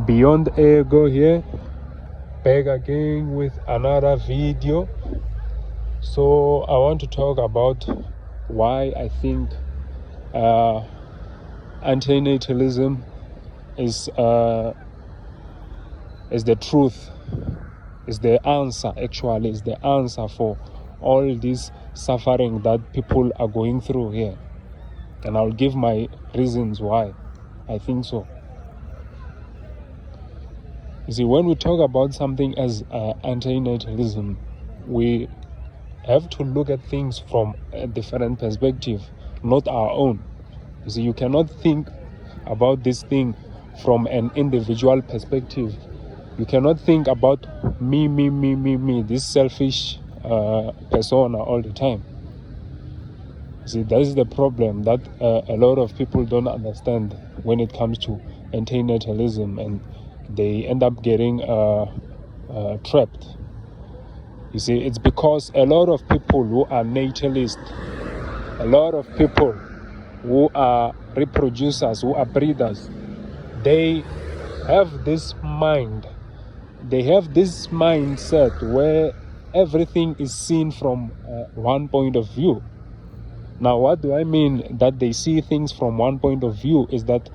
Beyond Ego here, back again with another video. So I want to talk about why I think antinatalism is the truth, is the answer. Actually, is the answer for all this suffering that people are going through here, and I'll give my reasons why I think so. You see, when we talk about something as antinatalism, we have to look at things from a different perspective, not our own. You see, you cannot think about this thing from an individual perspective. You cannot think about me, this selfish persona all the time. You see, that is the problem that a lot of people don't understand when it comes to antinatalism, and they end up getting trapped. You see, it's because a lot of people who are natalist, a lot of people who are reproducers, who are breeders, they have this mind, they have this mindset where everything is seen from one point of view. Now, what do I mean that they see things from one point of view is that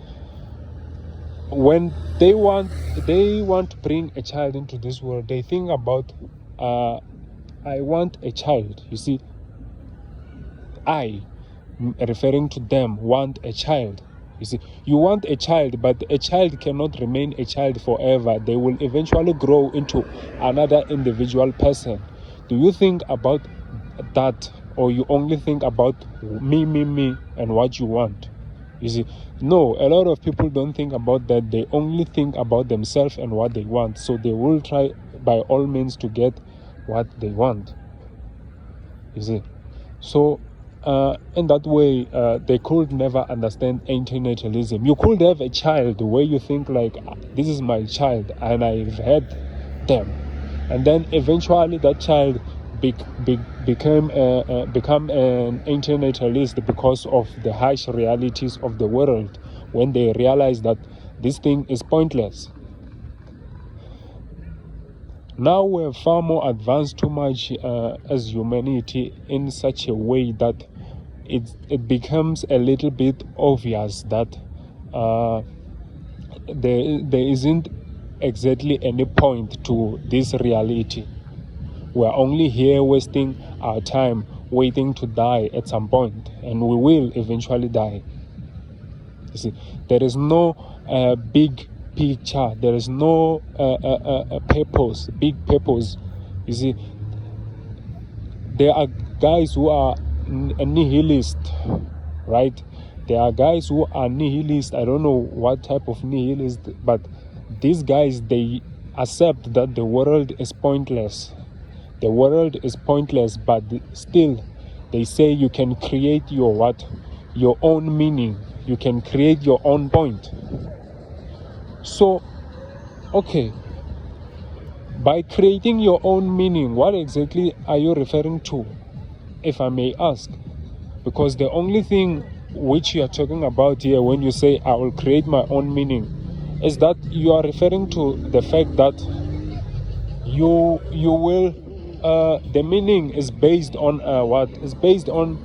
when they want to bring a child into this world, they think about I want a child. You see, I, referring to them, want a child. You see, you want a child, but a child cannot remain a child forever. They will eventually grow into another individual person. Do you think about that, or you only think about me and what you want? You see, no, a lot of people don't think about that. They only think about themselves and what they want. So they will try by all means to get what they want. You see, so in that way, they could never understand antinatalism. You could have a child where you think like, this is my child and I've had them, and then eventually that child become an antinatalist because of the harsh realities of the world, when they realize that this thing is pointless. Now we're far more advanced too much as humanity in such a way that it becomes a little bit obvious that there isn't exactly any point to this reality. We're only here wasting our time waiting to die at some point, and we will eventually die. You see, there is no big picture, there is no purpose, big purpose. You see, there are guys who are nihilist, right? There are guys who are nihilist. I don't know what type of nihilist, but these guys, they accept that the world is pointless. The world is pointless, but still they say you can create your own meaning. You can create your own point. So, okay, by creating your own meaning, what exactly are you referring to, if I may ask? Because the only thing which you are talking about here when you say I will create my own meaning is that you are referring to the fact that you will the meaning is based on what? Is based on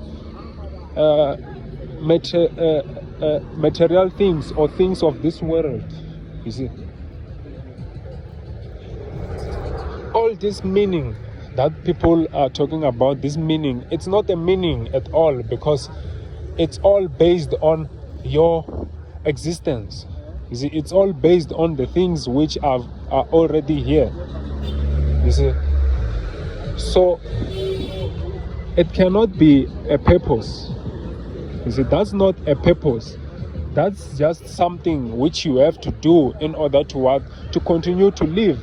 material things or things of this world. You see, all this meaning that people are talking about, this meaning, it's not a meaning at all, because it's all based on your existence. You see, it's all based on the things which are already here. You see, so it cannot be a purpose. You see, that's not a purpose. That's just something which you have to do in order to continue to live.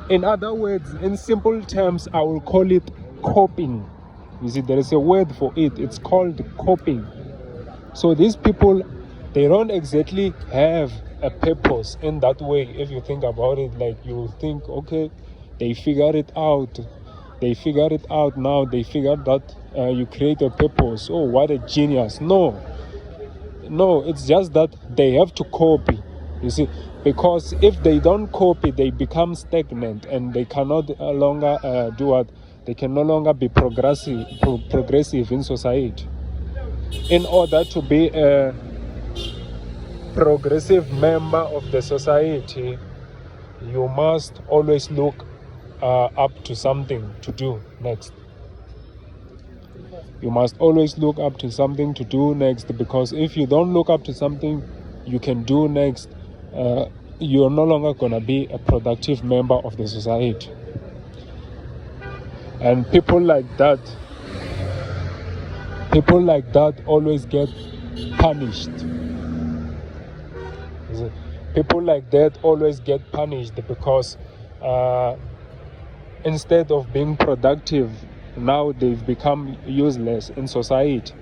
In other words, in simple terms, I will call it coping. You see, there is a word for it. It's called coping. So these people, they don't exactly have a purpose in that way. If you think about it, like, you think, okay, they figured it out. They figured it out now. They figured that you create a purpose. Oh, what a genius. No, it's just that they have to copy. You see, because if they don't copy, they become stagnant, and they cannot longer do what? They can no longer be progressive in society. In order to be a progressive member of the society, you must always look up to something to do next. You must always look up to something to do next, because if you don't look up to something you can do next, you're no longer going to be a productive member of the society. And people like that always get punished. People like that always get punished because instead of being productive, now they've become useless in society.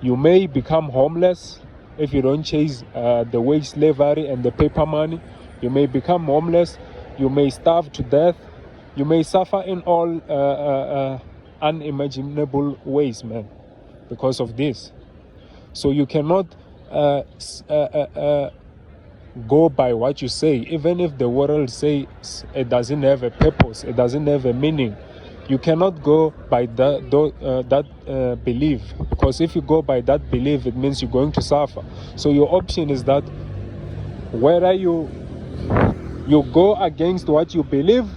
You may become homeless if you don't chase the wage slavery and the paper money. You may become homeless. You may starve to death. You may suffer in all unimaginable ways, man, because of this. So you cannot go by what you say, even if the world says it doesn't have a purpose, it doesn't have a meaning. You cannot go by that belief, because if you go by that belief, it means you're going to suffer. So your option is that whether you go against what you believe,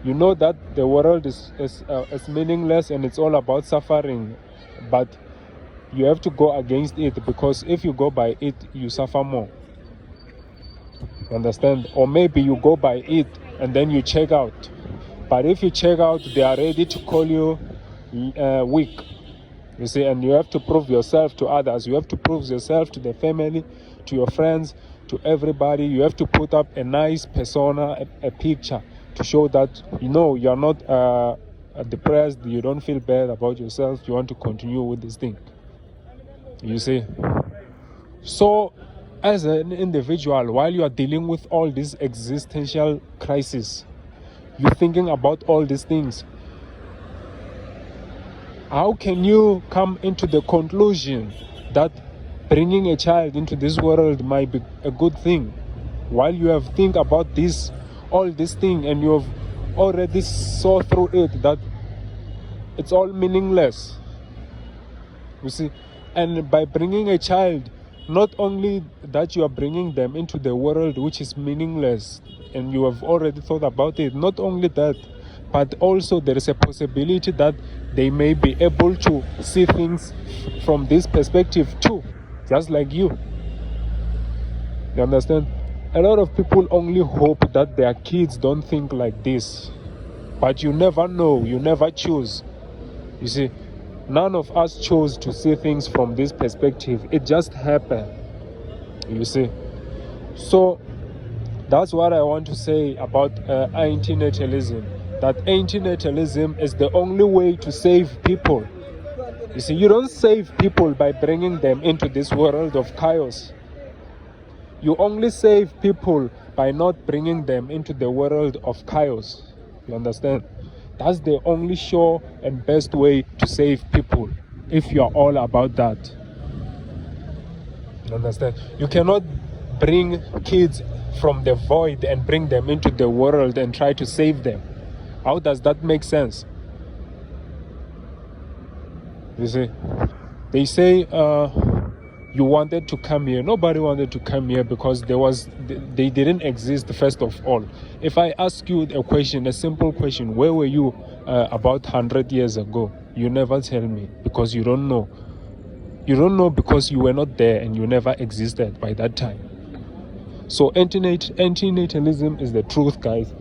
you know that the world is meaningless and it's all about suffering, but you have to go against it, because if you go by it, you suffer more. You understand? Or maybe you go by it and then you check out. But if you check out, they are ready to call you weak. You see, and you have to prove yourself to others. You have to prove yourself to the family, to your friends, to everybody. You have to put up a nice persona, a picture, to show that, you know, you're not depressed, you don't feel bad about yourself, you want to continue with this thing. You see? So, as an individual, while you are dealing with all these existential crises, you're thinking about all these things, how can you come into the conclusion that bringing a child into this world might be a good thing, while you have think about this, all this thing, and you have already saw through it that it's all meaningless? You see? And by bringing a child, not only that you are bringing them into the world which is meaningless, and you have already thought about it, not only that, but also there is a possibility that they may be able to see things from this perspective too, just like you. You understand? A lot of people only hope that their kids don't think like this, but you never know, you never choose. You see, none of us chose to see things from this perspective. It just happened. You see. So that's what I want to say about antinatalism. That antinatalism is the only way to save people. You see, you don't save people by bringing them into this world of chaos. You only save people by not bringing them into the world of chaos. You understand? That's the only sure and best way to save people, if you are all about that. You understand? You cannot bring kids from the void and bring them into the world and try to save them. How does that make sense? You see, they say you wanted to come here. Nobody wanted to come here because they didn't exist, first of all. If I ask you a question, a simple question, where were you about 100 years ago? You never tell me, because you don't know. You don't know because you were not there and you never existed by that time. So antinatalism is the truth, guys.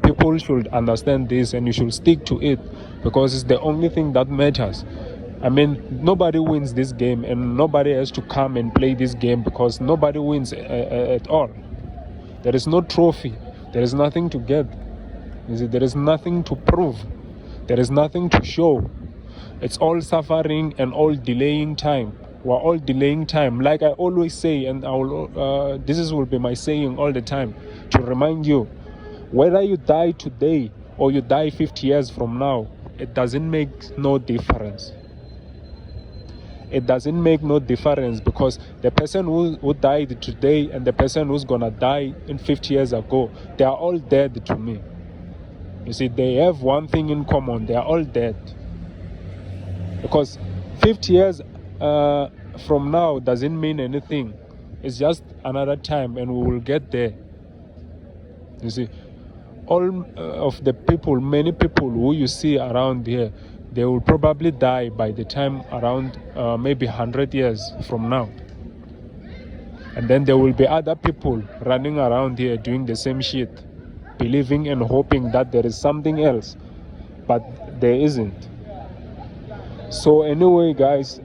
People should understand this, and you should stick to it, because it's the only thing that matters. I mean, nobody wins this game, and nobody has to come and play this game, because nobody wins at all. There is no trophy. There is nothing to get. You see, there is nothing to prove. There is nothing to show. It's all suffering and all delaying time. We're all delaying time. Like I always say, and this will be my saying all the time, to remind you, whether you die today or you die 50 years from now, it doesn't make no difference. it doesn't make no difference, because the person who died today and the person who's gonna die in 50 years ago, they are all dead to me. You see, they have one thing in common: they are all dead. Because 50 years from now doesn't mean anything. It's just another time, and we will get there. You see, all of the people, many people who you see around here, they will probably die by the time around maybe 100 years from now. And then there will be other people running around here doing the same shit, believing and hoping that there is something else, but there isn't. So anyway, guys,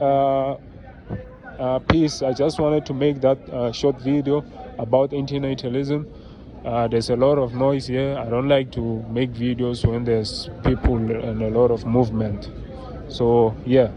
peace. I just wanted to make that short video about antinatalism. There's a lot of noise here. I don't like to make videos when there's people and a lot of movement. So yeah.